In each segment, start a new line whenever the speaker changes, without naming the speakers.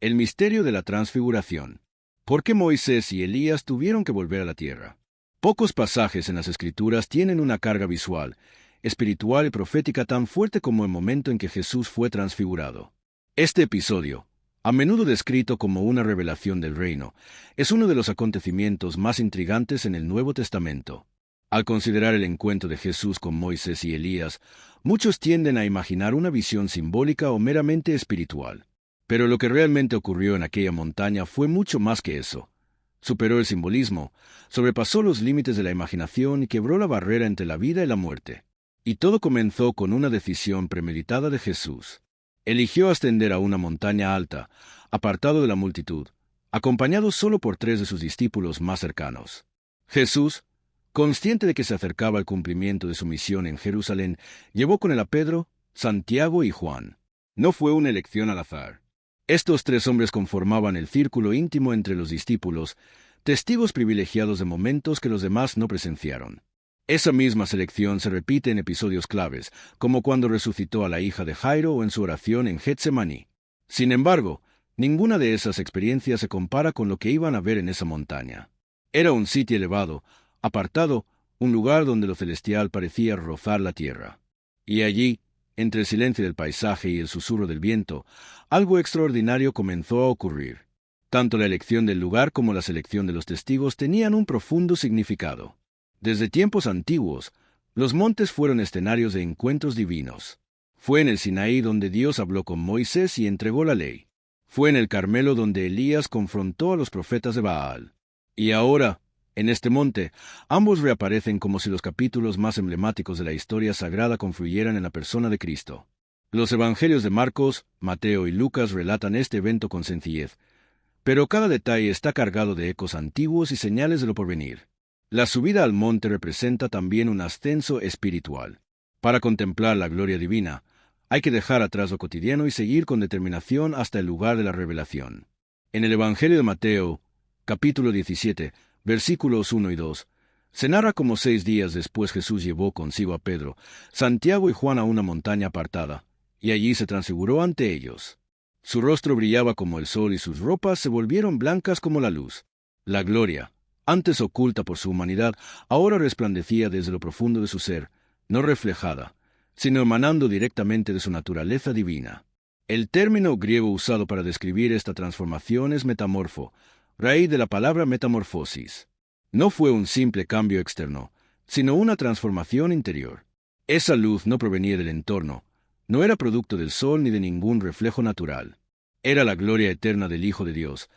El misterio de la transfiguración. ¿Por qué Moisés y Elías tuvieron que volver a la tierra? Pocos pasajes en las Escrituras tienen una carga visual, espiritual y profética tan fuerte como el momento en que Jesús fue transfigurado. Este episodio, a menudo descrito como una revelación del reino, es uno de los acontecimientos más intrigantes en el Nuevo Testamento. Al considerar el encuentro de Jesús con Moisés y Elías, muchos tienden a imaginar una visión simbólica o meramente espiritual. Pero lo que realmente ocurrió en aquella montaña fue mucho más que eso. Superó el simbolismo, sobrepasó los límites de la imaginación y quebró la barrera entre la vida y la muerte. Y todo comenzó con una decisión premeditada de Jesús. Eligió ascender a una montaña alta, apartado de la multitud, acompañado solo por 3 de sus discípulos más cercanos. Jesús, consciente de que se acercaba al cumplimiento de su misión en Jerusalén, llevó con él a Pedro, Santiago y Juan. No fue una elección al azar. Estos 3 hombres conformaban el círculo íntimo entre los discípulos, testigos privilegiados de momentos que los demás no presenciaron. Esa misma selección se repite en episodios claves, como cuando resucitó a la hija de Jairo o en su oración en Getsemaní. Sin embargo, ninguna de esas experiencias se compara con lo que iban a ver en esa montaña. Era un sitio elevado, apartado, un lugar donde lo celestial parecía rozar la tierra. Y allí, entre el silencio del paisaje y el susurro del viento, algo extraordinario comenzó a ocurrir. Tanto la elección del lugar como la selección de los testigos tenían un profundo significado. Desde tiempos antiguos, los montes fueron escenarios de encuentros divinos. Fue en el Sinaí donde Dios habló con Moisés y entregó la ley. Fue en el Carmelo donde Elías confrontó a los profetas de Baal. Y ahora, en este monte, ambos reaparecen como si los capítulos más emblemáticos de la historia sagrada confluyeran en la persona de Cristo. Los evangelios de Marcos, Mateo y Lucas relatan este evento con sencillez, pero cada detalle está cargado de ecos antiguos y señales de lo porvenir. La subida al monte representa también un ascenso espiritual. Para contemplar la gloria divina, hay que dejar atrás lo cotidiano y seguir con determinación hasta el lugar de la revelación. En el Evangelio de Mateo, capítulo 17, versículos 1 y 2, se narra cómo 6 días después Jesús llevó consigo a Pedro, Santiago y Juan a una montaña apartada, y allí se transfiguró ante ellos. Su rostro brillaba como el sol y sus ropas se volvieron blancas como la luz. La gloria, antes oculta por su humanidad, ahora resplandecía desde lo profundo de su ser, no reflejada, sino emanando directamente de su naturaleza divina. El término griego usado para describir esta transformación es metamorfo, raíz de la palabra metamorfosis. No fue un simple cambio externo, sino una transformación interior. Esa luz no provenía del entorno, no era producto del sol ni de ningún reflejo natural. Era la gloria eterna del Hijo de Dios,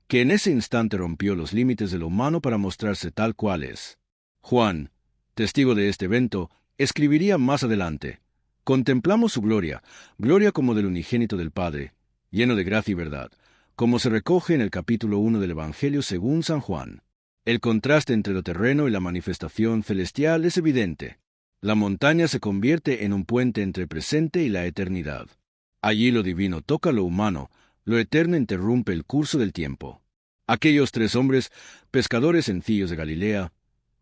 que en ese instante rompió los límites de lo humano para mostrarse tal cual es. Juan, testigo de este evento, escribiría más adelante: contemplamos su gloria, gloria como del unigénito del Padre, lleno de gracia y verdad, como se recoge en el capítulo 1 del Evangelio según San Juan. El contraste entre lo terreno y la manifestación celestial es evidente. La montaña se convierte en un puente entre el presente y la eternidad. Allí lo divino toca lo humano, lo eterno interrumpe el curso del tiempo. Aquellos 3 hombres, pescadores sencillos de Galilea,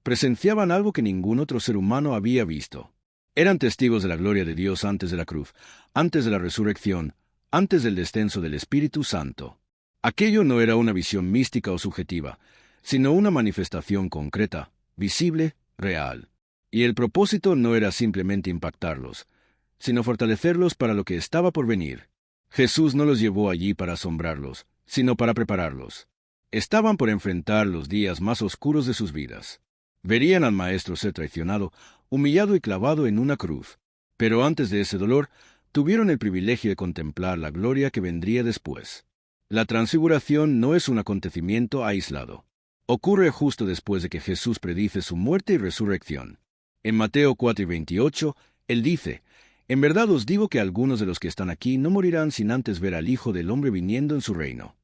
presenciaban algo que ningún otro ser humano había visto. Eran testigos de la gloria de Dios antes de la cruz, antes de la resurrección, antes del descenso del Espíritu Santo. Aquello no era una visión mística o subjetiva, sino una manifestación concreta, visible, real. Y el propósito no era simplemente impactarlos, sino fortalecerlos para lo que estaba por venir. Jesús no los llevó allí para asombrarlos, sino para prepararlos. Estaban por enfrentar los días más oscuros de sus vidas. Verían al Maestro ser traicionado, humillado y clavado en una cruz. Pero antes de ese dolor, tuvieron el privilegio de contemplar la gloria que vendría después. La transfiguración no es un acontecimiento aislado. Ocurre justo después de que Jesús predice su muerte y resurrección. En Mateo 4:28, Él dice: en verdad os digo que algunos de los que están aquí no morirán sin antes ver al Hijo del Hombre viniendo en su reino.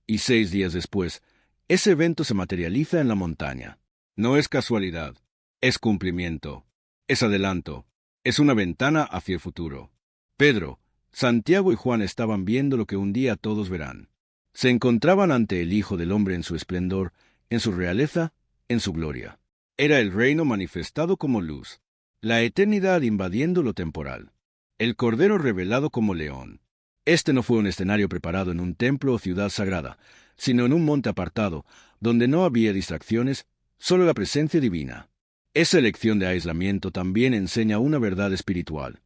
Y 6 días después, ese evento se materializa en la montaña. No es casualidad, es cumplimiento, es adelanto, es una ventana hacia el futuro. Pedro, Santiago y Juan estaban viendo lo que un día todos verán. Se encontraban ante el Hijo del Hombre en su esplendor, en su realeza, en su gloria. Era el reino manifestado como luz, la eternidad invadiendo lo temporal, el Cordero revelado como león. Este no fue un escenario preparado en un templo o ciudad sagrada, sino en un monte apartado, donde no había distracciones, solo la presencia divina. Esa elección de aislamiento también enseña una verdad espiritual.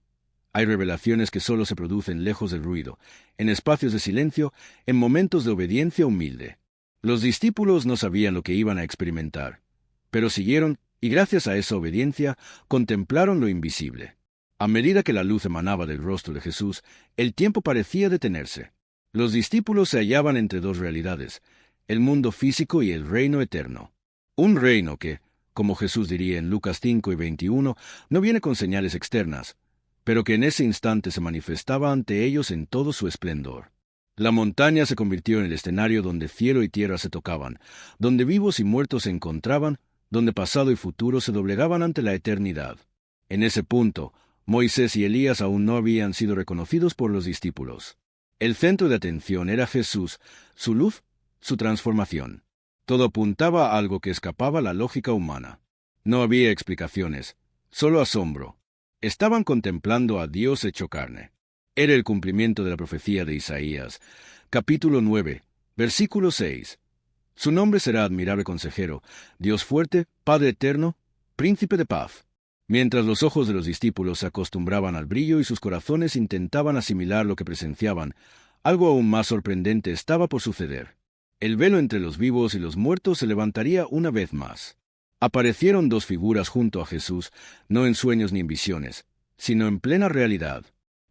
Hay revelaciones que solo se producen lejos del ruido, en espacios de silencio, en momentos de obediencia humilde. Los discípulos no sabían lo que iban a experimentar, pero siguieron, y gracias a esa obediencia, contemplaron lo invisible. A medida que la luz emanaba del rostro de Jesús, el tiempo parecía detenerse. Los discípulos se hallaban entre dos realidades, el mundo físico y el reino eterno. Un reino que, como Jesús diría en Lucas 5 y 21, no viene con señales externas, pero que en ese instante se manifestaba ante ellos en todo su esplendor. La montaña se convirtió en el escenario donde cielo y tierra se tocaban, donde vivos y muertos se encontraban, donde pasado y futuro se doblegaban ante la eternidad. En ese punto, Moisés y Elías aún no habían sido reconocidos por los discípulos. El centro de atención era Jesús, su luz, su transformación. Todo apuntaba a algo que escapaba a la lógica humana. No había explicaciones, solo asombro. Estaban contemplando a Dios hecho carne. Era el cumplimiento de la profecía de Isaías, capítulo 9, versículo 6. Su nombre será admirable consejero, Dios fuerte, Padre eterno, príncipe de paz. Mientras los ojos de los discípulos se acostumbraban al brillo y sus corazones intentaban asimilar lo que presenciaban, algo aún más sorprendente estaba por suceder. El velo entre los vivos y los muertos se levantaría una vez más. Aparecieron dos figuras junto a Jesús, no en sueños ni en visiones, sino en plena realidad.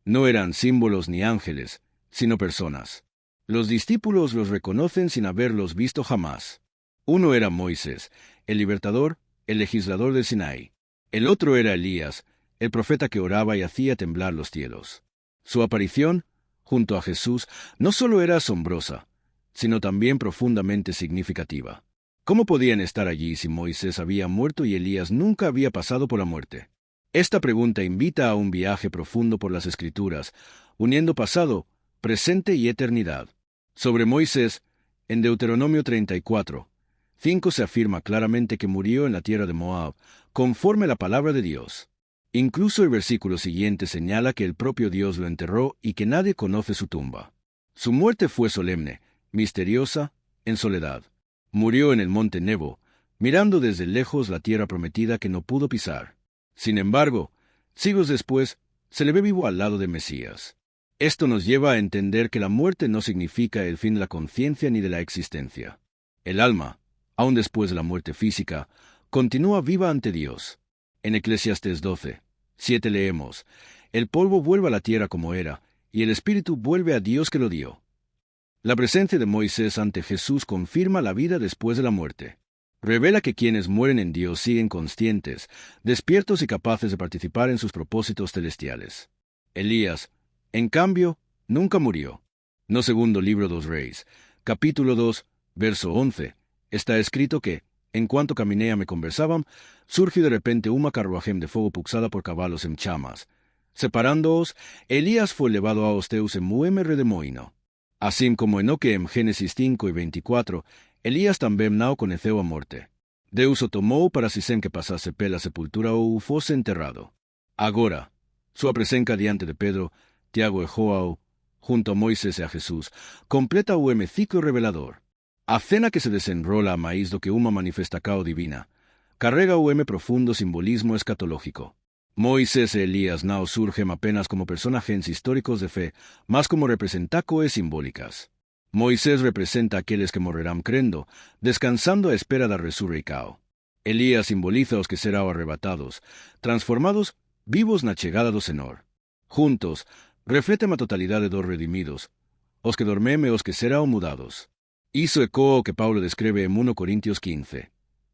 No eran símbolos ni ángeles, sino personas. Los discípulos los reconocen sin haberlos visto jamás. Uno era Moisés, el libertador, el legislador del Sinaí. El otro era Elías, el profeta que oraba y hacía temblar los cielos. Su aparición, junto a Jesús, no solo era asombrosa, sino también profundamente significativa. ¿Cómo podían estar allí si Moisés había muerto y Elías nunca había pasado por la muerte? Esta pregunta invita a un viaje profundo por las Escrituras, uniendo pasado, presente y eternidad. Sobre Moisés, en Deuteronomio 34, 5 se afirma claramente que murió en la tierra de Moab, conforme a la palabra de Dios. Incluso el versículo siguiente señala que el propio Dios lo enterró y que nadie conoce su tumba. Su muerte fue solemne, misteriosa, en soledad. Murió en el monte Nebo, mirando desde lejos la tierra prometida que no pudo pisar. Sin embargo, siglos después, se le ve vivo al lado de Mesías. Esto nos lleva a entender que la muerte no significa el fin de la conciencia ni de la existencia. El alma, aun después de la muerte física, continúa viva ante Dios. En Eclesiastés 12, 7 leemos, «El polvo vuelve a la tierra como era, y el espíritu vuelve a Dios que lo dio». La presencia de Moisés ante Jesús confirma la vida después de la muerte. Revela que quienes mueren en Dios siguen conscientes, despiertos y capaces de participar en sus propósitos celestiales. Elías, en cambio, nunca murió. No segundo libro dos Reyes, capítulo 2, verso 11, está escrito que, en cuanto caminé me conversaban, surgió de repente una carruajem de fuego puxada por caballos en chamas. Separándoos, Elías fue llevado a Osteus en Muemer de Moino. Así como Enoque en Génesis 5 y 24, Elías también nao coneceu a morte. Deus o tomou para si sem que pasase pela sepultura ou fosse enterrado. Agora, sua presença diante de Pedro, Tiago e João, junto a Moisés e a Jesús, completa o ciclo revelador. A cena que se desenrola a maíz do que uma manifestação divina, carrega o profundo simbolismo escatológico. Moisés e Elías no surgen apenas como personajes históricos de fe, más como representacoes simbólicas. Moisés representa a aqueles que morrerán crendo, descansando a espera da resurrecao. Elías simboliza os que serán arrebatados, transformados, vivos na chegada do Senhor. Juntos, refletem a totalidade dos redimidos, os que dormem e os que serão mudados. Iso ecoa o que Paulo descreve en 1 Corintios 15,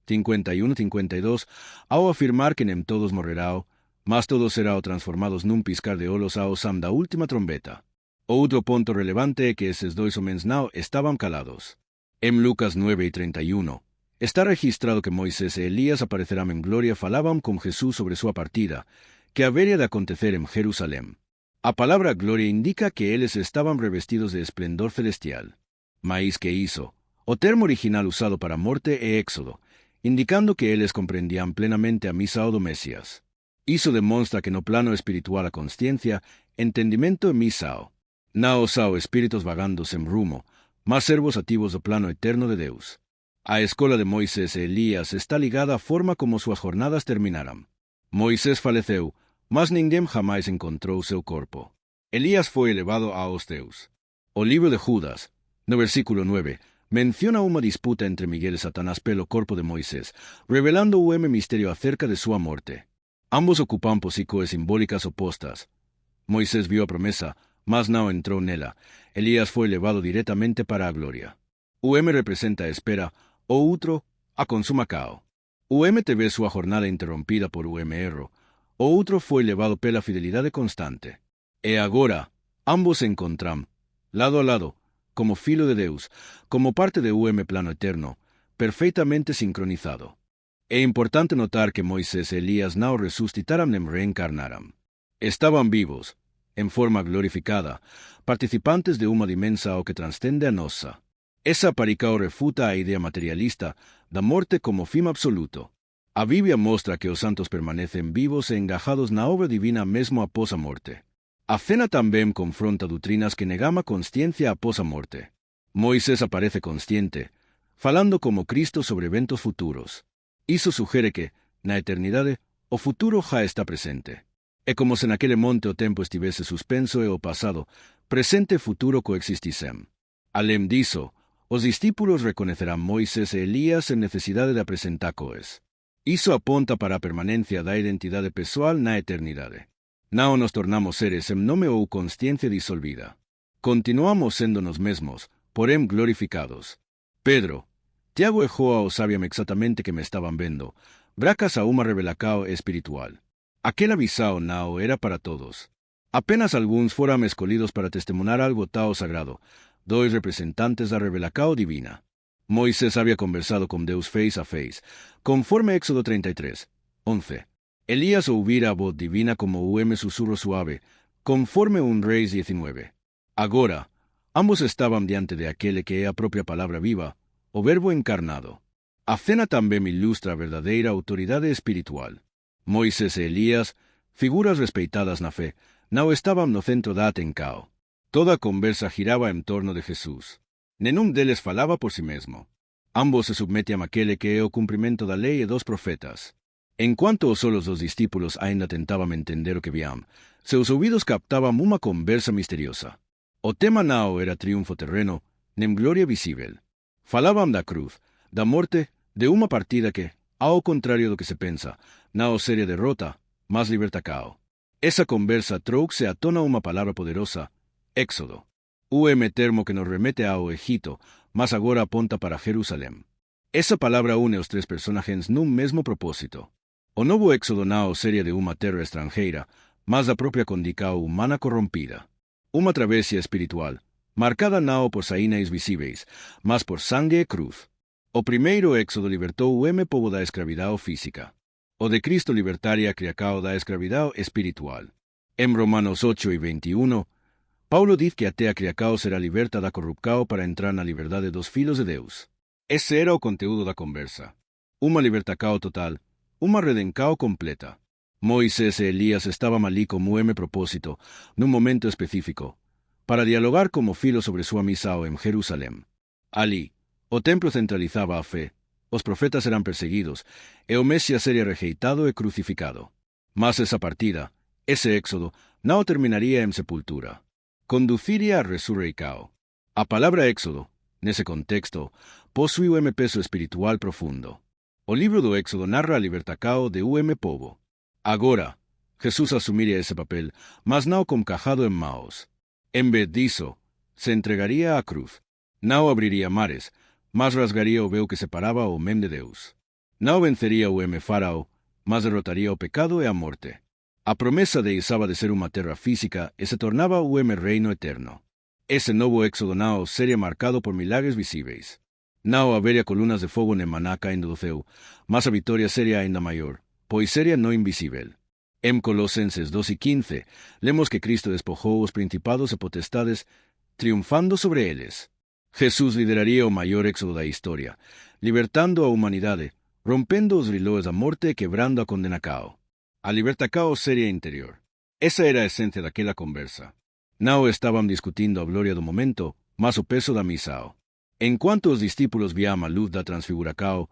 51-52, ao afirmar que nem todos morrerão, mas todos serão transformados nun piscar de olos ao som da última trombeta. Outro ponto relevante é que esses dois homens não estavam calados. En Lucas 9 y 31, está registrado que Moisés e Elías aparecerán en gloria falaban con Jesús sobre súa partida, que habería de acontecer en Jerusalén. A palabra gloria indica que eles estaban revestidos de esplendor celestial. Maíz que hizo, o termo original usado para morte e éxodo, indicando que eles comprendían plenamente a misa do Mesías. Iso demonstra que no plano espiritual a consciencia, entendimento e misao. Nao sao espíritos vagando sem rumo, mas servos ativos do plano eterno de Deus. A escola de Moisés e Elías está ligada à forma como suas jornadas terminaram. Moisés faleceu, mas ninguém jamais encontrou seu corpo. Elías foi elevado aos Deus. O livro de Judas, no versículo 9, menciona uma disputa entre Miguel e Satanás pelo corpo de Moisés, revelando o mistério acerca de sua morte. Ambos ocupam posições simbólicas opostas. Moisés viu a promessa, mas não entrou nela. Elías foi levado diretamente para a glória. O representa a espera, o outro, a consuma cao. O teve sua jornada interrompida por o erro. O outro foi levado pela fidelidade constante. E agora, ambos se encontram, lado a lado, como filho de Deus, como parte de plano eterno, perfeitamente sincronizado. É importante notar que Moisés e Elías não ressuscitaram nem reencarnaram. Estavam vivos, em forma glorificada, participantes de uma dimensão que transcende a nossa. Essa paricao refuta a ideia materialista da morte como fim absoluto. A Bíblia mostra que os santos permanecem vivos e engajados na obra divina mesmo após a morte. A fé também confronta doutrinas que negam a consciência após a morte. Moisés aparece consciente, falando como Cristo sobre eventos futuros. Isso sugere que, na eternidade, o futuro já está presente. É como se naquele monte o tempo estivesse suspenso e o passado, presente e futuro coexistissem. Além disso, os discípulos reconhecerão Moisés e Elías sem necessidade de apresentar coisas. Isso aponta para a permanência da identidade pessoal na eternidade. Não nos tornamos seres sem nome ou consciência dissolvida. Continuamos sendo nós mesmos, porém glorificados. Pedro, Tiago e João sabiam exatamente que me estavam vendo, graças a uma revelação espiritual. Aquela visão não era para todos. Apenas alguns foram escolhidos para testemunhar algo tão sagrado, dois representantes da revelação divina. Moisés havia conversado com Deus face a face, conforme Éxodo 33, 11. Elías ouvira a voz divina como o sussurro suave, conforme Reis 19. Agora, ambos estavam diante de aquele que é a própria palavra viva, o Verbo encarnado. A cena também ilustra a verdadeira autoridade espiritual. Moisés e Elías, figuras respeitadas na fé, não estavam no centro da atenção. Toda a conversa girava em torno de Jesus. Nenhum deles falava por si mesmo. Ambos se submetem àquele que é o cumprimento da lei e dos profetas. Enquanto os olhos dos discípulos ainda tentavam entender o que viam, seus ouvidos captavam uma conversa misteriosa. O tema não era triunfo terreno, nem glória visível. Falavam da cruz, da morte, de uma partida que, ao contrário do que se pensa, não seria derrota, mas libertação. Essa conversa trouxe à tona uma palavra poderosa, Éxodo. O termo que nos remete ao Egito, mas agora aponta para Jerusalém. Essa palavra une os três personagens num mesmo propósito. O novo Éxodo não seria de uma terra estrangeira, mas da própria condição humana corrompida. Uma travessia espiritual, marcada não por saínas visíveis, mas por sangue e cruz. O primeiro Éxodo libertou o povo da escravidão física. O de Cristo libertaria a criação da escravidão espiritual. Em Romanos 8 e 21, Paulo diz que até a criação será liberta da corrupção para entrar na liberdade dos filhos de Deus. Esse era o conteúdo da conversa. Uma libertação total, uma redenção completa. Moisés e Elías estavam ali como propósito, num momento específico, para dialogar como filhos sobre sua missão em Jerusalém. Ali, o templo centralizava a fé, os profetas eram perseguidos, e o Messias seria rejeitado e crucificado. Mas essa partida, esse éxodo, não terminaria em sepultura. Conduciria a ressurreição. A palavra éxodo, nesse contexto, possui peso espiritual profundo. O livro do Éxodo narra a libertação de povo. Agora, Jesus assumiria esse papel, mas não com cajado em mãos. Em vez disso, se entregaria à cruz. Não abriria mares, mas rasgaria o véu que separava o homem de Deus. Não venceria o faraó, mas derrotaria o pecado e a morte. A promessa deixava de ser uma terra física e se tornava o reino eterno. Esse novo Éxodo não seria marcado por milagres visíveis. Não haveria colunas de fogo nem maná caindo do céu, mas a vitória seria ainda maior, pois seria não invisível. Em Colossenses 2:15, lemos que Cristo despojou os principados e potestades, triunfando sobre eles. Jesus lideraria o maior éxodo da história, libertando a humanidade, rompendo os grilhões da morte e quebrando a condenação. A libertação seria interior. Essa era a essência daquela conversa. Não estavam discutindo a glória do momento, mas o peso da missão. Enquanto os discípulos viam a luz da transfiguração,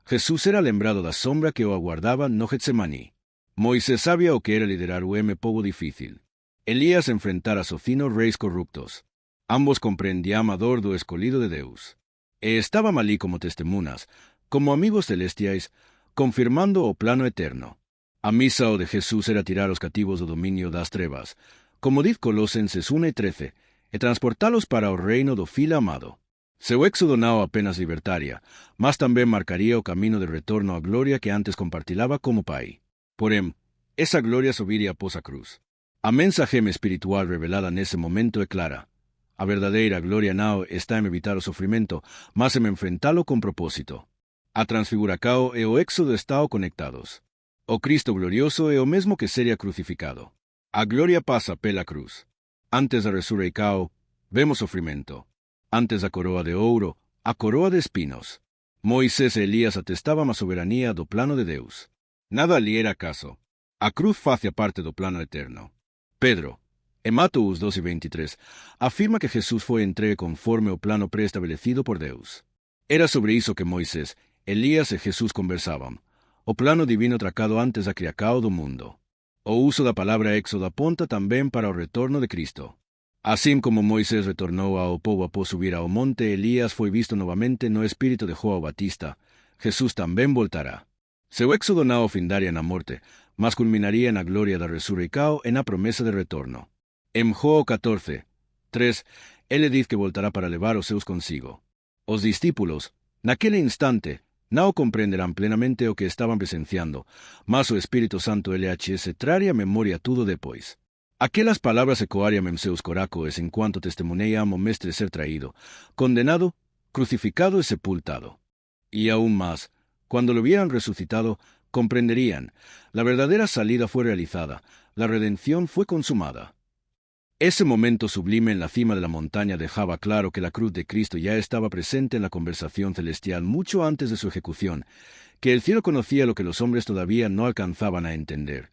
Jesus era lembrado da sombra que o aguardava no Getsemaní. Moisés sabia o que era liderar o povo difícil. Elías enfrentara socinos reis corruptos. Ambos comprendían a dor do escolhido de Deus. E estavam ali como testemunhas, como amigos celestiais, confirmando o plano eterno. A missão de Jesus era tirar os cativos do domínio das trevas, como diz Colossenses 1:13, e transportá-los para o reino do Filho amado. Seu éxodo não apenas libertaria, mas também marcaria o caminho de retorno à glória que antes compartilhava como Pai. Porém, essa glória subiria após a cruz. A mensagem espiritual revelada nesse momento é clara. A verdadeira glória não está em evitar o sofrimento, mas em enfrentá-lo com propósito. A transfiguração e o éxodo estão conectados. O Cristo glorioso é o mesmo que seria crucificado. A glória passa pela cruz. Antes da ressurreição, vemos sofrimento. Antes da coroa de ouro, a coroa de espinos. Moisés e Elías atestavam a soberania do plano de Deus. Nada lhe era acaso. A cruz fazia parte do plano eterno. Pedro, em Mateus 12:23, afirma que Jesus foi entregue conforme o plano pré-estabelecido por Deus. Era sobre isso que Moisés, Elías e Jesus conversavam. O plano divino tracado antes da criação do mundo. O uso da palavra éxodo aponta também para o retorno de Cristo. Assim como Moisés retornou ao povo após subir ao monte, Elías foi visto novamente no espírito de João Batista. Jesus também voltará. Seu éxodo não findaria na morte, mas culminaria na glória da ressurreição e na promessa de retorno. Em João 14:3, ele diz que voltará para levar os seus consigo. Os discípulos, naquele instante, não compreenderão plenamente o que estavam presenciando, mas o Espírito Santo LHS traria à memória tudo depois. Aquelas palavras ecoariam em seus corações enquanto testemuneiam o Mestre ser traído, condenado, crucificado e sepultado. E aún más, quando lo vieran resucitado, comprenderían, la verdadera salida fue realizada, la redención fue consumada. Ese momento sublime en la cima de la montaña dejaba claro que la cruz de Cristo ya estaba presente en la conversación celestial mucho antes de su ejecución, que el cielo conocía lo que los hombres todavía no alcanzaban a entender,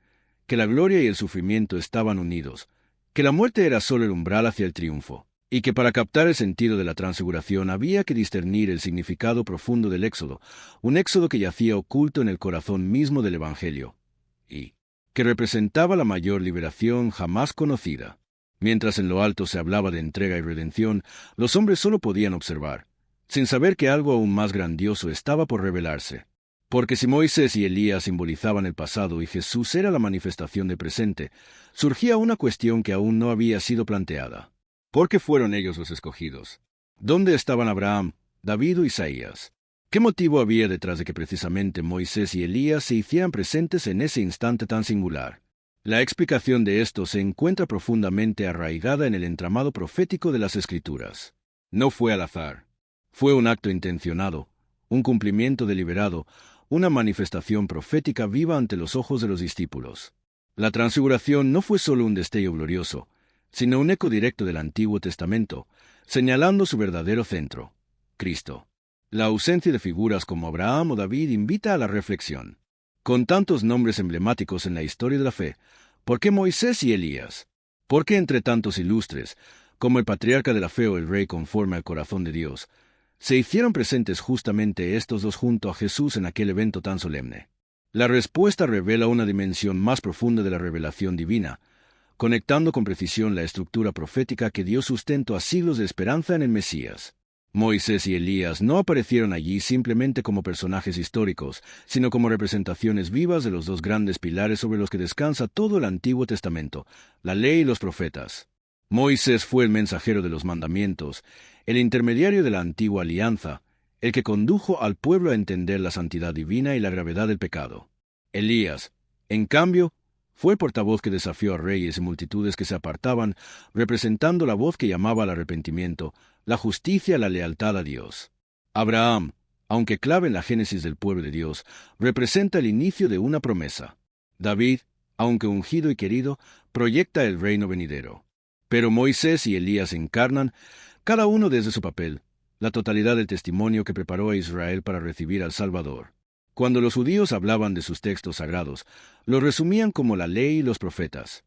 que la gloria y el sufrimiento estaban unidos, que la muerte era solo el umbral hacia el triunfo, y que para captar el sentido de la transfiguración había que discernir el significado profundo del éxodo, un éxodo que yacía oculto en el corazón mismo del Evangelio, y que representaba la mayor liberación jamás conocida. Mientras en lo alto se hablaba de entrega y redención, los hombres solo podían observar, sin saber que algo aún más grandioso estaba por revelarse. Porque si Moisés y Elías simbolizaban el pasado y Jesús era la manifestación del presente, surgía una cuestión que aún no había sido planteada. ¿Por qué fueron ellos los escogidos? ¿Dónde estaban Abraham, David o Isaías? ¿Qué motivo había detrás de que precisamente Moisés y Elías se hicieran presentes en ese instante tan singular? La explicación de esto se encuentra profundamente arraigada en el entramado profético de las Escrituras. No fue al azar. Fue un acto intencionado, un cumplimiento deliberado, una manifestación profética viva ante los ojos de los discípulos. La transfiguración no fue solo un destello glorioso, sino un eco directo del Antiguo Testamento, señalando su verdadero centro, Cristo. La ausencia de figuras como Abraham o David invita a la reflexión. Con tantos nombres emblemáticos en la historia de la fe, ¿por qué Moisés y Elías? ¿Por qué entre tantos ilustres, como el patriarca de la fe o el rey conforme al corazón de Dios, se hicieron presentes justamente estos dos junto a Jesús en aquel evento tan solemne? La respuesta revela una dimensión más profunda de la revelación divina, conectando con precisión la estructura profética que dio sustento a siglos de esperanza en el Mesías. Moisés y Elías no aparecieron allí simplemente como personajes históricos, sino como representaciones vivas de los dos grandes pilares sobre los que descansa todo el Antiguo Testamento, la ley y los profetas. Moisés fue el mensajero de los mandamientos, el intermediario de la antigua alianza, el que condujo al pueblo a entender la santidad divina y la gravedad del pecado. Elías, en cambio, fue el portavoz que desafió a reyes y multitudes que se apartaban, representando la voz que llamaba al arrepentimiento, la justicia y la lealtad a Dios. Abraham, aunque clave en la génesis del pueblo de Dios, representa el inicio de una promesa. David, aunque ungido y querido, proyecta el reino venidero. Pero Moisés y Elías encarnan, cada uno desde su papel, la totalidad del testimonio que preparó a Israel para recibir al Salvador. Cuando los judíos hablaban de sus textos sagrados, los resumían como la ley y los profetas.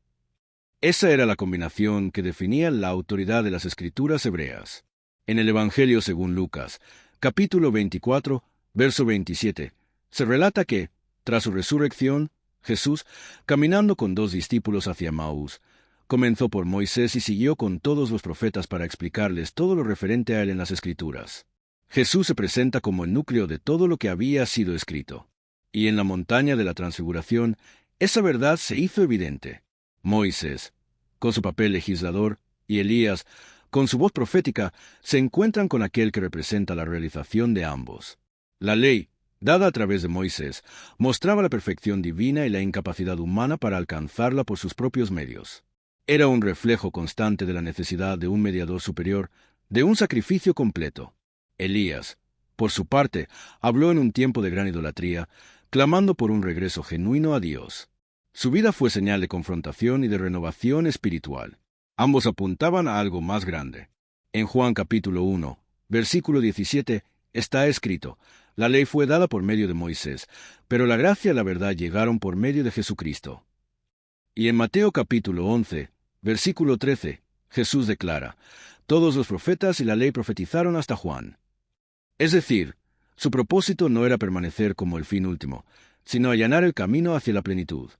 Esa era la combinación que definía la autoridad de las Escrituras hebreas. En el Evangelio según Lucas, capítulo 24, verso 27, se relata que, tras su resurrección, Jesús, caminando con 2 discípulos hacia Maús, comenzó por Moisés y siguió con todos los profetas para explicarles todo lo referente a él en las Escrituras. Jesús se presenta como el núcleo de todo lo que había sido escrito. Y en la montaña de la Transfiguración, esa verdad se hizo evidente. Moisés, con su papel legislador, y Elías, con su voz profética, se encuentran con aquel que representa la realización de ambos. La ley, dada a través de Moisés, mostraba la perfección divina y la incapacidad humana para alcanzarla por sus propios medios. Era un reflejo constante de la necesidad de un mediador superior, de un sacrificio completo. Elías, por su parte, habló en un tiempo de gran idolatría, clamando por un regreso genuino a Dios. Su vida fue señal de confrontación y de renovación espiritual. Ambos apuntaban a algo más grande. En Juan capítulo 1, versículo 17, está escrito: la ley fue dada por medio de Moisés, pero la gracia y la verdad llegaron por medio de Jesucristo. Y en Mateo capítulo 11, versículo 13, Jesús declara: todos los profetas y la ley profetizaron hasta Juan. Es decir, su propósito no era permanecer como el fin último, sino allanar el camino hacia la plenitud.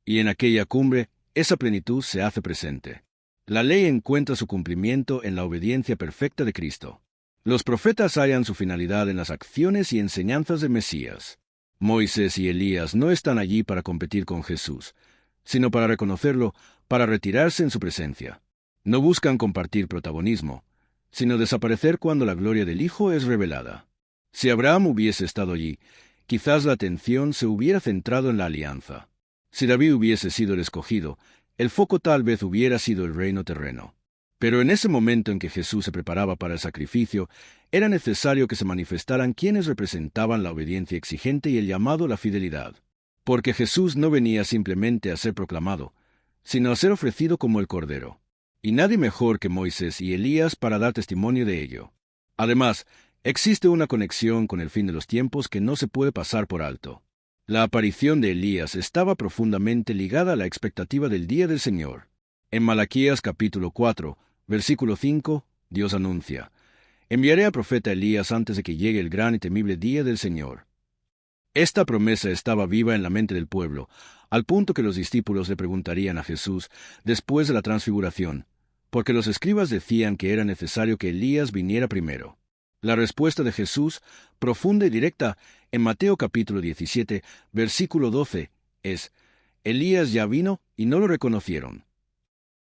Y en aquella cumbre, esa plenitud se hace presente. La ley encuentra su cumplimiento en la obediencia perfecta de Cristo. Los profetas hallan su finalidad en las acciones y enseñanzas de Mesías. Moisés y Elías no están allí para competir con Jesús, sino para reconocerlo, para retirarse en su presencia. No buscan compartir protagonismo, sino desaparecer cuando la gloria del Hijo es revelada. Si Abraham hubiese estado allí, quizás la atención se hubiera centrado en la alianza. Si David hubiese sido el escogido, el foco tal vez hubiera sido el reino terreno. Pero en ese momento en que Jesús se preparaba para el sacrificio, era necesario que se manifestaran quienes representaban la obediencia exigente y el llamado a la fidelidad. Porque Jesús no venía simplemente a ser proclamado, sino a ser ofrecido como el Cordero. Y nadie mejor que Moisés y Elías para dar testimonio de ello. Además, existe una conexión con el fin de los tiempos que no se puede pasar por alto. La aparición de Elías estaba profundamente ligada a la expectativa del día del Señor. En Malaquías capítulo 4, versículo 5, Dios anuncia: enviaré al profeta Elías antes de que llegue el gran y temible día del Señor. Esta promesa estaba viva en la mente del pueblo, al punto que los discípulos le preguntarían a Jesús después de la transfiguración, porque los escribas decían que era necesario que Elías viniera primero. La respuesta de Jesús, profunda y directa, en Mateo capítulo 17, versículo 12, es: Elías ya vino y no lo reconocieron.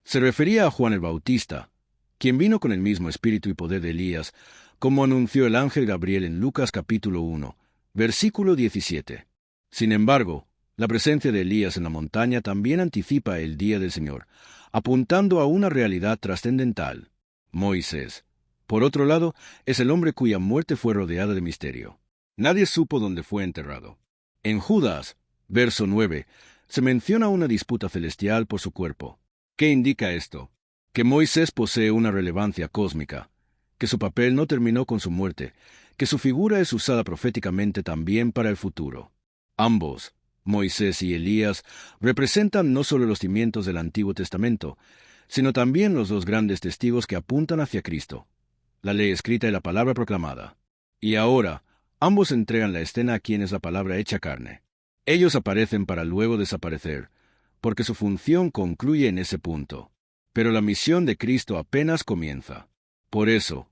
Se refería a Juan el Bautista, quien vino con el mismo espíritu y poder de Elías, como anunció el ángel Gabriel en Lucas capítulo 1, versículo 17. Sin embargo, la presencia de Elías en la montaña también anticipa el día del Señor, apuntando a una realidad trascendental. Moisés, por otro lado, es el hombre cuya muerte fue rodeada de misterio. Nadie supo dónde fue enterrado. En Judas, verso 9, se menciona una disputa celestial por su cuerpo. ¿Qué indica esto? Que Moisés posee una relevancia cósmica, que su papel no terminó con su muerte, que su figura es usada proféticamente también para el futuro. Ambos, Moisés y Elías, representan no solo los cimientos del Antiguo Testamento, sino también los 2 grandes testigos que apuntan hacia Cristo: la ley escrita y la palabra proclamada. Y ahora, ambos entregan la escena a quien es la palabra hecha carne. Ellos aparecen para luego desaparecer, porque su función concluye en ese punto. Pero la misión de Cristo apenas comienza. Por eso,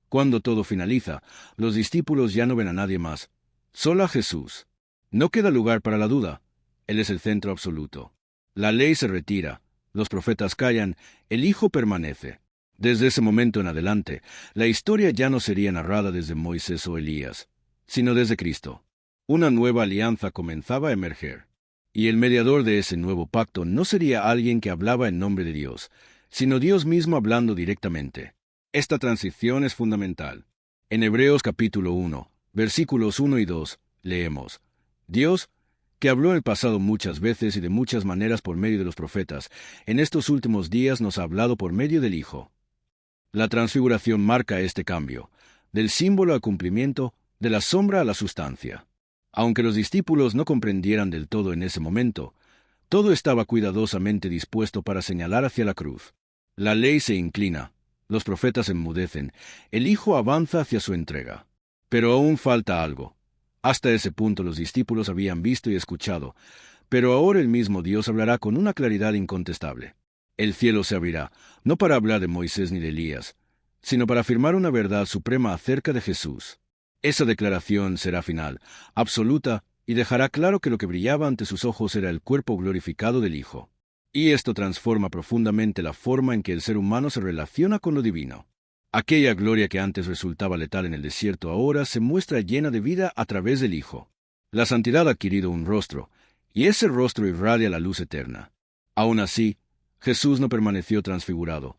cuando todo finaliza, los discípulos ya no ven a nadie más, solo a Jesús. No queda lugar para la duda. Él es el centro absoluto. La ley se retira, los profetas callan, el Hijo permanece. Desde ese momento en adelante, la historia ya no sería narrada desde Moisés o Elías, sino desde Cristo. Una nueva alianza comenzaba a emerger. Y el mediador de ese nuevo pacto no sería alguien que hablaba en nombre de Dios, sino Dios mismo hablando directamente. Esta transición es fundamental. En Hebreos capítulo 1, versículos 1 y 2, leemos: Dios, que habló en el pasado muchas veces y de muchas maneras por medio de los profetas, en estos últimos días nos ha hablado por medio del Hijo. La transfiguración marca este cambio, del símbolo al cumplimiento, de la sombra a la sustancia. Aunque los discípulos no comprendieran del todo en ese momento, Todo estaba cuidadosamente dispuesto para señalar hacia la cruz. La ley se inclina, los profetas enmudecen, el Hijo avanza hacia su entrega. Pero aún falta algo. Hasta ese punto los discípulos habían visto y escuchado, pero ahora el mismo Dios hablará con una claridad incontestable. El cielo se abrirá, no para hablar de Moisés ni de Elías, sino para afirmar una verdad suprema acerca de Jesús. Esa declaración será final, absoluta, y dejará claro que lo que brillaba ante sus ojos era el cuerpo glorificado del Hijo. Y esto transforma profundamente la forma en que el ser humano se relaciona con lo divino. Aquella gloria que antes resultaba letal en el desierto ahora se muestra llena de vida a través del Hijo. La santidad ha adquirido un rostro, y ese rostro irradia la luz eterna. Aún así, Jesús no permaneció transfigurado.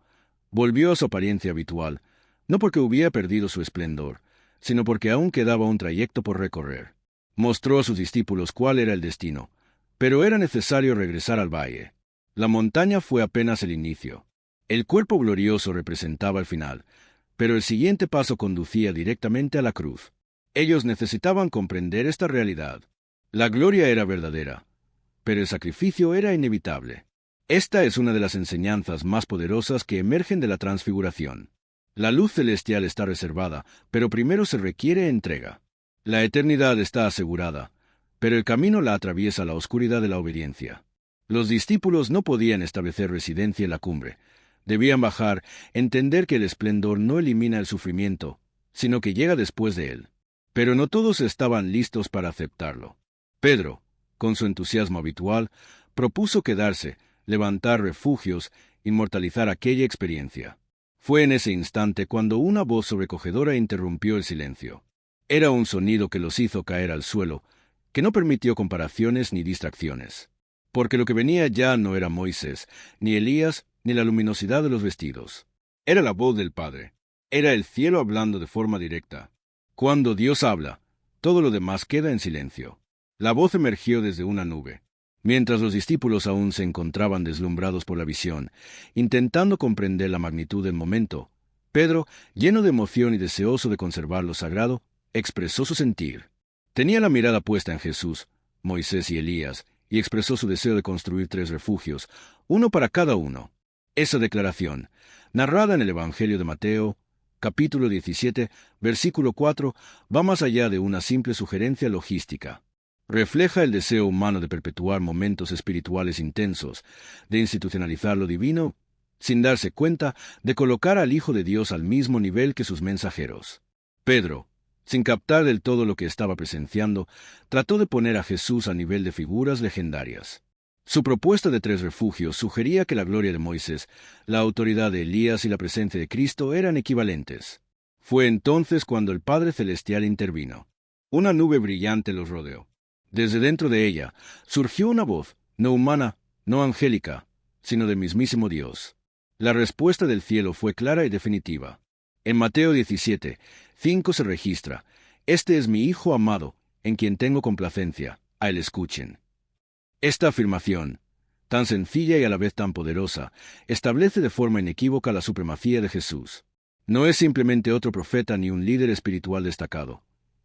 Volvió a su apariencia habitual, no porque hubiera perdido su esplendor, sino porque aún quedaba un trayecto por recorrer. Mostró a sus discípulos cuál era el destino, pero era necesario regresar al valle. La montaña fue apenas el inicio. El cuerpo glorioso representaba el final, pero el siguiente paso conducía directamente a la cruz. Ellos necesitaban comprender esta realidad. La gloria era verdadera, pero el sacrificio era inevitable. Esta es una de las enseñanzas más poderosas que emergen de la transfiguración. La luz celestial está reservada, pero primero se requiere entrega. La eternidad está asegurada, pero el camino la atraviesa la oscuridad de la obediencia. Los discípulos no podían establecer residencia en la cumbre. Debían bajar, entender que el esplendor no elimina el sufrimiento, sino que llega después de él. Pero no todos estaban listos para aceptarlo. Pedro, con su entusiasmo habitual, propuso quedarse, levantar refugios, inmortalizar aquella experiencia. Fue en ese instante cuando una voz sobrecogedora interrumpió el silencio. Era un sonido que los hizo caer al suelo, que no permitió comparaciones ni distracciones. Porque lo que venía ya no era Moisés, ni Elías, ni la luminosidad de los vestidos. Era la voz del Padre. Era el cielo hablando de forma directa. Cuando Dios habla, todo lo demás queda en silencio. La voz emergió desde una nube. Mientras los discípulos aún se encontraban deslumbrados por la visión, intentando comprender la magnitud del momento, Pedro, lleno de emoción y deseoso de conservar lo sagrado, expresó su sentir. Tenía la mirada puesta en Jesús, Moisés y Elías, y expresó su deseo de construir 3 refugios, uno para cada uno. Esa declaración, narrada en el Evangelio de Mateo, capítulo 17, versículo 4, va más allá de una simple sugerencia logística. Refleja el deseo humano de perpetuar momentos espirituales intensos, de institucionalizar lo divino, sin darse cuenta de colocar al Hijo de Dios al mismo nivel que sus mensajeros. Pedro, sin captar del todo lo que estaba presenciando, trató de poner a Jesús a nivel de figuras legendarias. Su propuesta de 3 refugios sugería que la gloria de Moisés, la autoridad de Elías y la presencia de Cristo eran equivalentes. Fue entonces cuando el Padre Celestial intervino. Una nube brillante los rodeó. Desde dentro de ella surgió una voz, no humana, no angélica, sino del mismísimo Dios. La respuesta del cielo fue clara y definitiva. En Mateo 17, 5 se registra: «Este es mi Hijo amado, en quien tengo complacencia, a él escuchen». Esta afirmación, tan sencilla y a la vez tan poderosa, establece de forma inequívoca la supremacía de Jesús. No es simplemente otro profeta ni un líder espiritual destacado.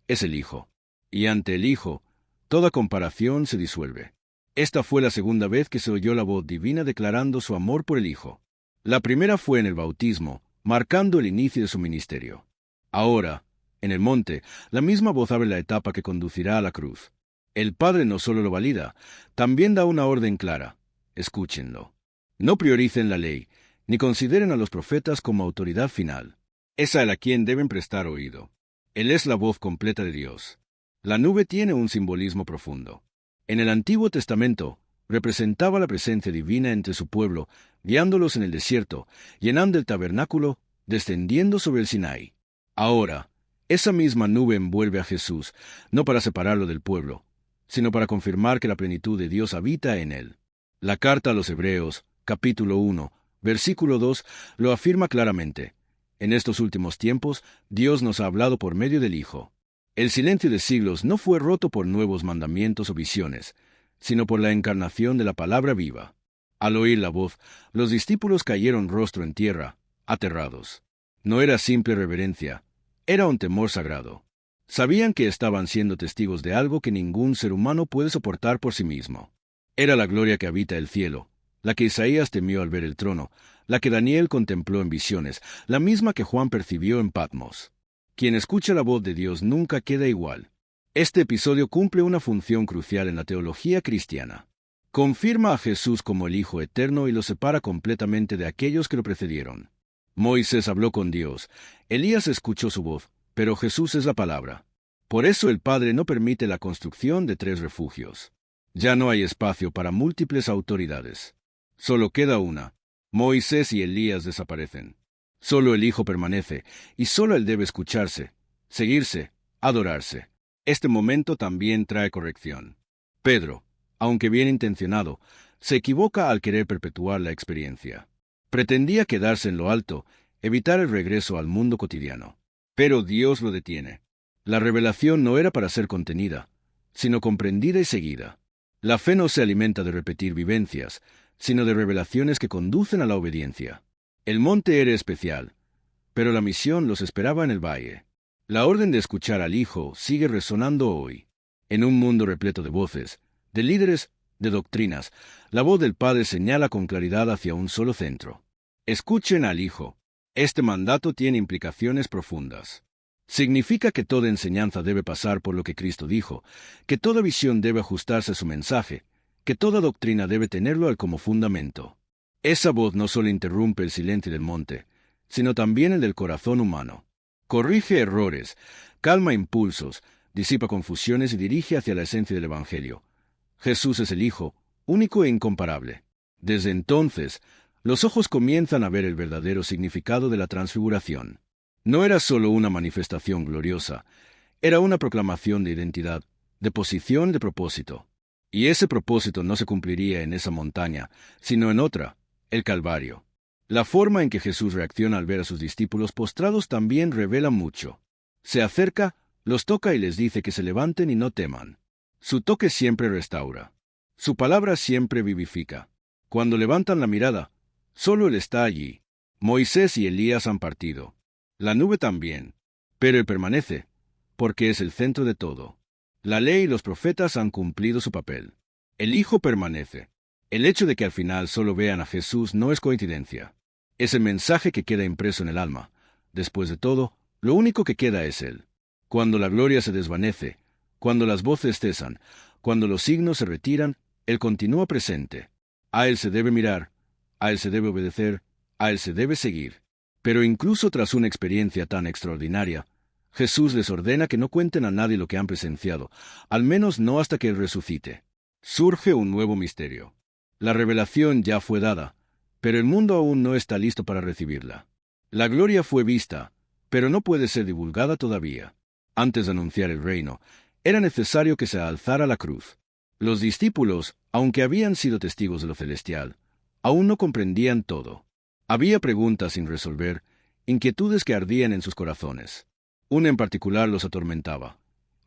Es el Hijo. Y ante el Hijo, toda comparación se disuelve. Esta fue la segunda vez que se oyó la voz divina declarando su amor por el Hijo. La primera fue en el bautismo, marcando el inicio de su ministerio. Ahora, en el monte, la misma voz abre la etapa que conducirá a la cruz. El Padre no solo lo valida, también da una orden clara: escúchenlo. No prioricen la ley, ni consideren a los profetas como autoridad final. Es a él a quien deben prestar oído. Él es la voz completa de Dios. La nube tiene un simbolismo profundo. En el Antiguo Testamento, representaba la presencia divina entre su pueblo, guiándolos en el desierto, llenando el tabernáculo, descendiendo sobre el Sinaí. Ahora, esa misma nube envuelve a Jesús, no para separarlo del pueblo, sino para confirmar que la plenitud de Dios habita en él. La carta a los Hebreos, capítulo 1, versículo 2, lo afirma claramente. En estos últimos tiempos, Dios nos ha hablado por medio del Hijo. El silencio de siglos no fue roto por nuevos mandamientos o visiones, sino por la encarnación de la palabra viva. Al oír la voz, los discípulos cayeron rostro en tierra, aterrados. No era simple reverencia, era un temor sagrado. Sabían que estaban siendo testigos de algo que ningún ser humano puede soportar por sí mismo. Era la gloria que habita el cielo, la que Isaías temió al ver el trono, la que Daniel contempló en visiones, la misma que Juan percibió en Patmos. Quien escucha la voz de Dios nunca queda igual. Este episodio cumple una función crucial en la teología cristiana. Confirma a Jesús como el Hijo eterno y lo separa completamente de aquellos que lo precedieron. Moisés habló con Dios, Elías escuchó su voz, pero Jesús es la palabra. Por eso el Padre no permite la construcción de 3 refugios. Ya no hay espacio para múltiples autoridades. Solo queda una. Moisés y Elías desaparecen. Solo el Hijo permanece, y solo Él debe escucharse, seguirse, adorarse. Este momento también trae corrección. Pedro, aunque bien intencionado, se equivoca al querer perpetuar la experiencia. Pretendía quedarse en lo alto, evitar el regreso al mundo cotidiano. Pero Dios lo detiene. La revelación no era para ser contenida, sino comprendida y seguida. La fe no se alimenta de repetir vivencias, sino de revelaciones que conducen a la obediencia. El monte era especial, pero la misión los esperaba en el valle. La orden de escuchar al Hijo sigue resonando hoy. En un mundo repleto de voces, de líderes, de doctrinas, la voz del Padre señala con claridad hacia un solo centro. Escuchen al Hijo. Este mandato tiene implicaciones profundas. Significa que toda enseñanza debe pasar por lo que Cristo dijo, que toda visión debe ajustarse a su mensaje, que toda doctrina debe tenerlo como fundamento. Esa voz no solo interrumpe el silencio del monte, sino también el del corazón humano. Corrige errores, calma impulsos, disipa confusiones y dirige hacia la esencia del Evangelio. Jesús es el Hijo, único e incomparable. Desde entonces, los ojos comienzan a ver el verdadero significado de la transfiguración. No era solo una manifestación gloriosa, era una proclamación de identidad, de posición, de propósito. Y ese propósito no se cumpliría en esa montaña, sino en otra, el Calvario. La forma en que Jesús reacciona al ver a sus discípulos postrados también revela mucho. Se acerca, los toca y les dice que se levanten y no teman. Su toque siempre restaura. Su palabra siempre vivifica. Cuando levantan la mirada, solo Él está allí. Moisés y Elías han partido. La nube también. Pero Él permanece, porque es el centro de todo. La ley y los profetas han cumplido su papel. El Hijo permanece. El hecho de que al final solo vean a Jesús no es coincidencia. Es el mensaje que queda impreso en el alma. Después de todo, lo único que queda es Él. Cuando la gloria se desvanece, cuando las voces cesan, cuando los signos se retiran, Él continúa presente. A Él se debe mirar, a Él se debe obedecer, a Él se debe seguir. Pero incluso tras una experiencia tan extraordinaria, Jesús les ordena que no cuenten a nadie lo que han presenciado, al menos no hasta que Él resucite. Surge un nuevo misterio. La revelación ya fue dada, pero el mundo aún no está listo para recibirla. La gloria fue vista, pero no puede ser divulgada todavía. Antes de anunciar el reino, era necesario que se alzara la cruz. Los discípulos, aunque habían sido testigos de lo celestial, aún no comprendían todo. Había preguntas sin resolver, inquietudes que ardían en sus corazones. Una en particular los atormentaba.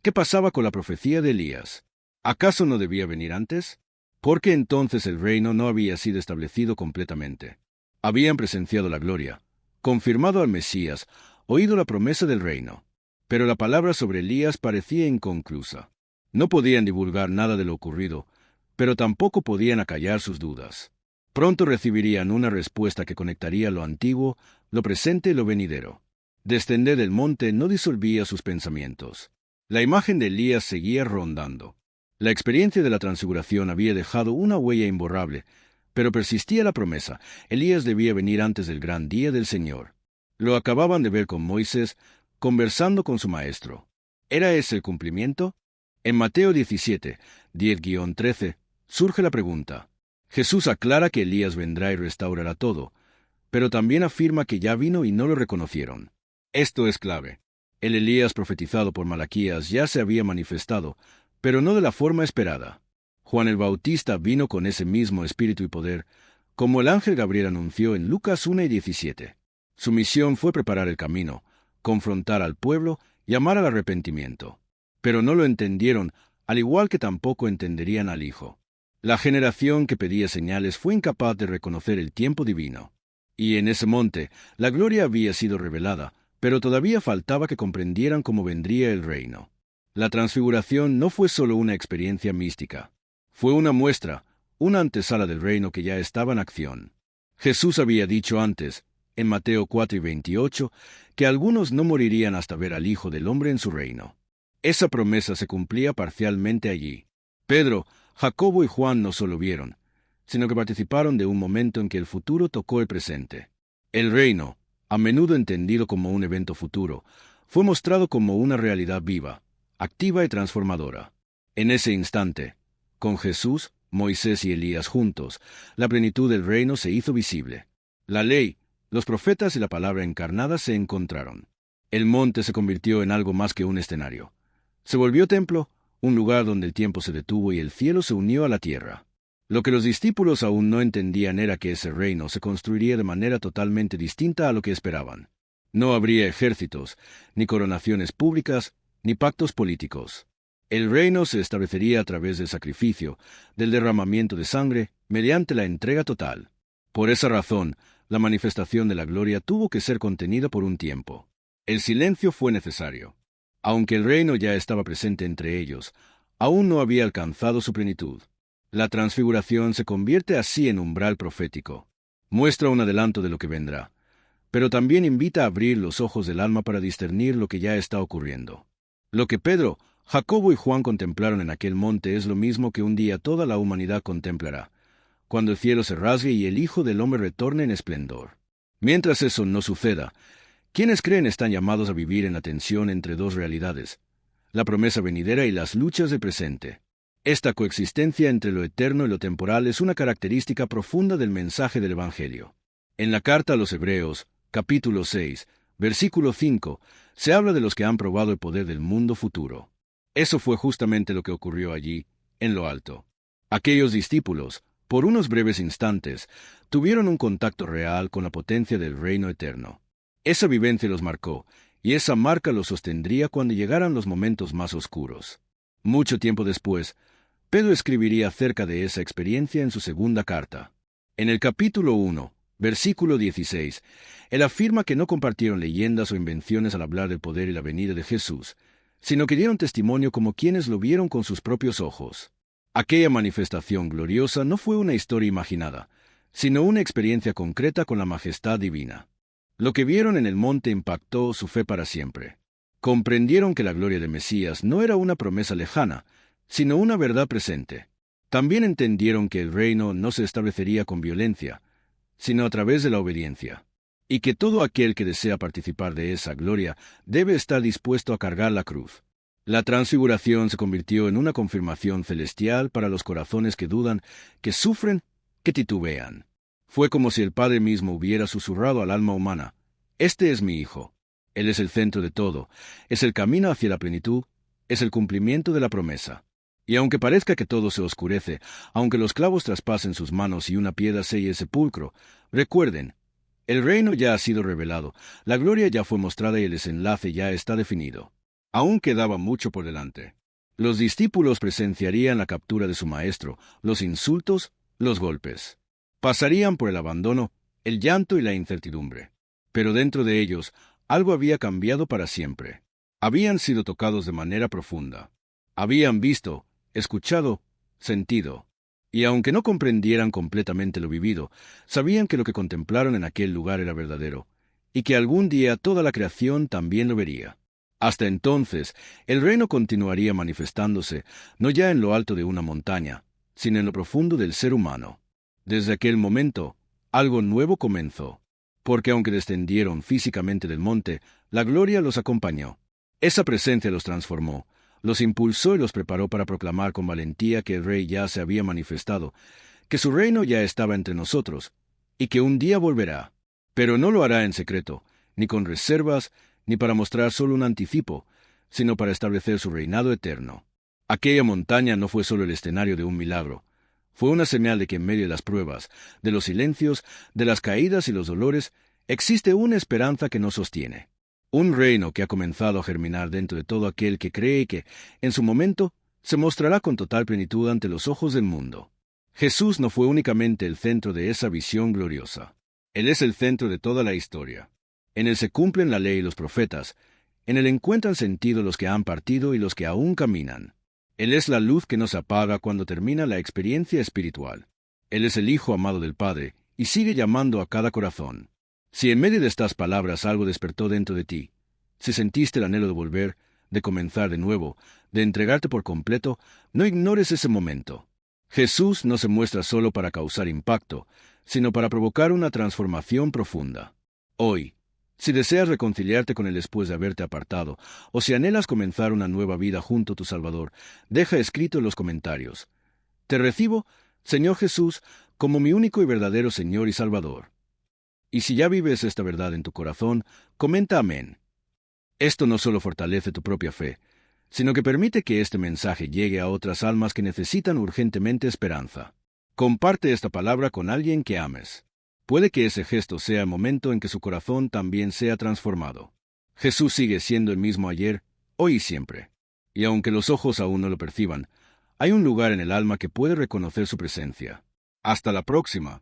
¿Qué pasaba con la profecía de Elías? ¿Acaso no debía venir antes? Porque entonces el reino no había sido establecido completamente. Habían presenciado la gloria, confirmado al Mesías, oído la promesa del reino. Pero la palabra sobre Elías parecía inconclusa. No podían divulgar nada de lo ocurrido, pero tampoco podían acallar sus dudas. Pronto recibirían una respuesta que conectaría lo antiguo, lo presente y lo venidero. Descender del monte no disolvía sus pensamientos. La imagen de Elías seguía rondando. La experiencia de la transfiguración había dejado una huella imborrable, pero persistía la promesa. Elías debía venir antes del gran día del Señor. Lo acababan de ver con Moisés, conversando con su maestro. ¿Era ese el cumplimiento? En Mateo 17, 10-13, surge la pregunta. Jesús aclara que Elías vendrá y restaurará todo, pero también afirma que ya vino y no lo reconocieron. Esto es clave. El Elías profetizado por Malaquías ya se había manifestado, pero no de la forma esperada. Juan el Bautista vino con ese mismo espíritu y poder, como el ángel Gabriel anunció en Lucas 1:17. Su misión fue preparar el camino, confrontar al pueblo, llamar al arrepentimiento. Pero no lo entendieron, al igual que tampoco entenderían al Hijo. La generación que pedía señales fue incapaz de reconocer el tiempo divino. Y en ese monte, la gloria había sido revelada, pero todavía faltaba que comprendieran cómo vendría el reino. La transfiguración no fue solo una experiencia mística. Fue una muestra, una antesala del reino que ya estaba en acción. Jesús había dicho antes, en Mateo 4:28, que algunos no morirían hasta ver al Hijo del Hombre en su reino. Esa promesa se cumplía parcialmente allí. Pedro, Jacobo y Juan no solo vieron, sino que participaron de un momento en que el futuro tocó el presente. El reino, a menudo entendido como un evento futuro, fue mostrado como una realidad viva, activa y transformadora. En ese instante, con Jesús, Moisés y Elías juntos, la plenitud del reino se hizo visible. La ley, los profetas y la palabra encarnada se encontraron. El monte se convirtió en algo más que un escenario. Se volvió templo, un lugar donde el tiempo se detuvo y el cielo se unió a la tierra. Lo que los discípulos aún no entendían era que ese reino se construiría de manera totalmente distinta a lo que esperaban. No habría ejércitos, ni coronaciones públicas, ni pactos políticos. El reino se establecería a través del sacrificio, del derramamiento de sangre, mediante la entrega total. Por esa razón, la manifestación de la gloria tuvo que ser contenida por un tiempo. El silencio fue necesario. Aunque el reino ya estaba presente entre ellos, aún no había alcanzado su plenitud. La transfiguración se convierte así en umbral profético. Muestra un adelanto de lo que vendrá, pero también invita a abrir los ojos del alma para discernir lo que ya está ocurriendo. Lo que Pedro, Jacobo y Juan contemplaron en aquel monte es lo mismo que un día toda la humanidad contemplará, cuando el cielo se rasgue y el Hijo del Hombre retorne en esplendor. Mientras eso no suceda, quienes creen están llamados a vivir en la tensión entre dos realidades, la promesa venidera y las luchas del presente. Esta coexistencia entre lo eterno y lo temporal es una característica profunda del mensaje del Evangelio. En la carta a los Hebreos, capítulo 6, versículo 5, se habla de los que han probado el poder del mundo futuro. Eso fue justamente lo que ocurrió allí, en lo alto. Aquellos discípulos, por unos breves instantes, tuvieron un contacto real con la potencia del reino eterno. Esa vivencia los marcó, y esa marca los sostendría cuando llegaran los momentos más oscuros. Mucho tiempo después, Pedro escribiría acerca de esa experiencia en su segunda carta. En el capítulo 1, versículo 16, él afirma que no compartieron leyendas o invenciones al hablar del poder y la venida de Jesús, sino que dieron testimonio como quienes lo vieron con sus propios ojos. Aquella manifestación gloriosa no fue una historia imaginada, sino una experiencia concreta con la majestad divina. Lo que vieron en el monte impactó su fe para siempre. Comprendieron que la gloria de Mesías no era una promesa lejana, sino una verdad presente. También entendieron que el reino no se establecería con violencia, sino a través de la obediencia, y que todo aquel que desea participar de esa gloria debe estar dispuesto a cargar la cruz. La transfiguración se convirtió en una confirmación celestial para los corazones que dudan, que sufren, que titubean. Fue como si el Padre mismo hubiera susurrado al alma humana: «Este es mi Hijo. Él es el centro de todo, es el camino hacia la plenitud, es el cumplimiento de la promesa». Y aunque parezca que todo se oscurece, aunque los clavos traspasen sus manos y una piedra selle el sepulcro, recuerden, el reino ya ha sido revelado, la gloria ya fue mostrada y el desenlace ya está definido. Aún quedaba mucho por delante. Los discípulos presenciarían la captura de su maestro, los insultos, los golpes. Pasarían por el abandono, el llanto y la incertidumbre. Pero dentro de ellos, algo había cambiado para siempre. Habían sido tocados de manera profunda. Habían visto, escuchado, sentido. Y aunque no comprendieran completamente lo vivido, sabían que lo que contemplaron en aquel lugar era verdadero, y que algún día toda la creación también lo vería. Hasta entonces, el reino continuaría manifestándose, no ya en lo alto de una montaña, sino en lo profundo del ser humano. Desde aquel momento, algo nuevo comenzó, porque aunque descendieron físicamente del monte, la gloria los acompañó. Esa presencia los transformó, los impulsó y los preparó para proclamar con valentía que el Rey ya se había manifestado, que su reino ya estaba entre nosotros, y que un día volverá. Pero no lo hará en secreto, ni con reservas, ni para mostrar solo un anticipo, sino para establecer su reinado eterno. Aquella montaña no fue solo el escenario de un milagro, fue una señal de que en medio de las pruebas, de los silencios, de las caídas y los dolores, existe una esperanza que nos sostiene. Un reino que ha comenzado a germinar dentro de todo aquel que cree y que, en su momento, se mostrará con total plenitud ante los ojos del mundo. Jesús no fue únicamente el centro de esa visión gloriosa. Él es el centro de toda la historia. En él se cumplen la ley y los profetas, en él encuentran sentido los que han partido y los que aún caminan. Él es la luz que nos apaga cuando termina la experiencia espiritual. Él es el Hijo amado del Padre, y sigue llamando a cada corazón. Si en medio de estas palabras algo despertó dentro de ti, si sentiste el anhelo de volver, de comenzar de nuevo, de entregarte por completo, no ignores ese momento. Jesús no se muestra solo para causar impacto, sino para provocar una transformación profunda. Hoy, si deseas reconciliarte con Él después de haberte apartado, o si anhelas comenzar una nueva vida junto a tu Salvador, deja escrito en los comentarios: Te recibo, Señor Jesús, como mi único y verdadero Señor y Salvador. Y si ya vives esta verdad en tu corazón, comenta amén. Esto no solo fortalece tu propia fe, sino que permite que este mensaje llegue a otras almas que necesitan urgentemente esperanza. Comparte esta palabra con alguien que ames. Puede que ese gesto sea el momento en que su corazón también sea transformado. Jesús sigue siendo el mismo ayer, hoy y siempre. Y aunque los ojos aún no lo perciban, hay un lugar en el alma que puede reconocer su presencia. Hasta la próxima.